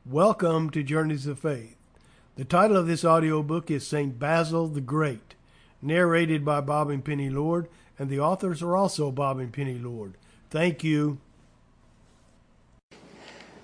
Welcome to Journeys of Faith. The title of this audiobook is St. Basil the Great, narrated by Bob and Penny Lord, and the authors are also Bob and Penny Lord. Thank you.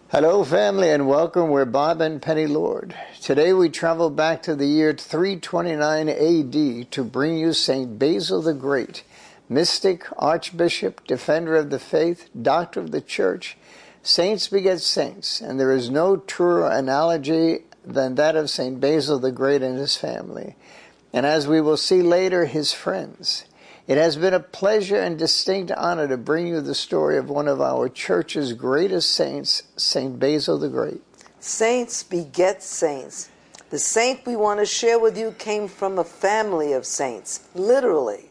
Hello, family, and welcome. We're Bob and Penny Lord. Today we travel back to the year 329 AD to bring you St. Basil the Great, mystic, archbishop, defender of the faith, doctor of the church. Saints beget saints, and there is no truer analogy than that of St. Basil the Great and his family, and as we will see later, his friends. It has been a pleasure and distinct honor to bring you the story of one of our church's greatest saints, St. Basil the Great. Saints beget saints. The saint we want to share with you came from a family of saints, literally.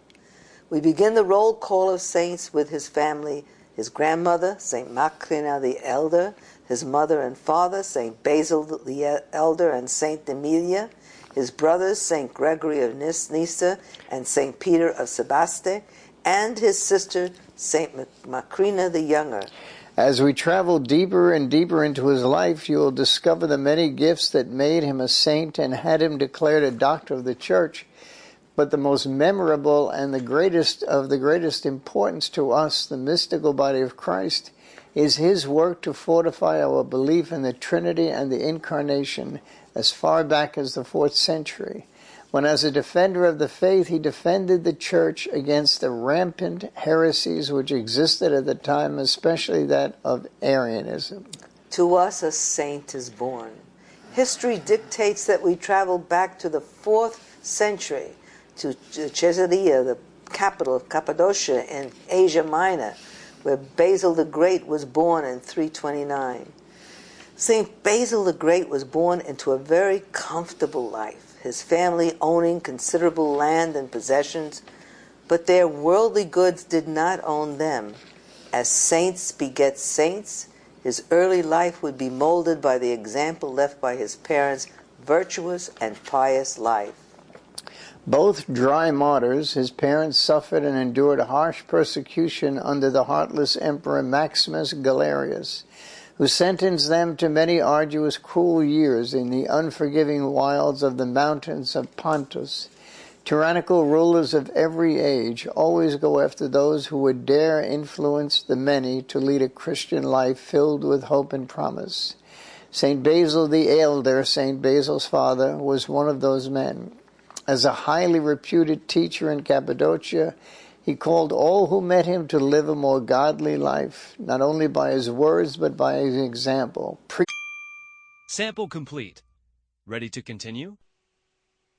We begin the roll call of saints with his family. His grandmother, St. Macrina the Elder, his mother and father, St. Basil the Elder and St. Emilia, his brothers, St. Gregory of Nyssa and St. Peter of Sebaste, and his sister, St. Macrina the Younger. As we travel deeper and deeper into his life, you will discover the many gifts that made him a saint and had him declared a doctor of the church. But the most memorable and the greatest importance to us, the mystical body of Christ, is his work to fortify our belief in the Trinity and the Incarnation as far back as the 4th century, when as a defender of the faith he defended the church against the rampant heresies which existed at the time, especially that of Arianism. To us a saint is born. History dictates that we travel back to the 4th century, to Caesarea, the capital of Cappadocia in Asia Minor, where Basil the Great was born in 329. St. Basil the Great was born into a very comfortable life, his family owning considerable land and possessions, but their worldly goods did not own them. As saints beget saints, his early life would be molded by the example left by his parents' virtuous and pious life. Both dry martyrs, his parents suffered and endured harsh persecution under the heartless Emperor Maximus Galerius, who sentenced them to many arduous, cruel years in the unforgiving wilds of the mountains of Pontus. Tyrannical rulers of every age always go after those who would dare influence the many to lead a Christian life filled with hope and promise. St. Basil the Elder, St. Basil's father, was one of those men. As a highly reputed teacher in Cappadocia, he called all who met him to live a more godly life, not only by his words, but by his example. Sample complete. Ready to continue?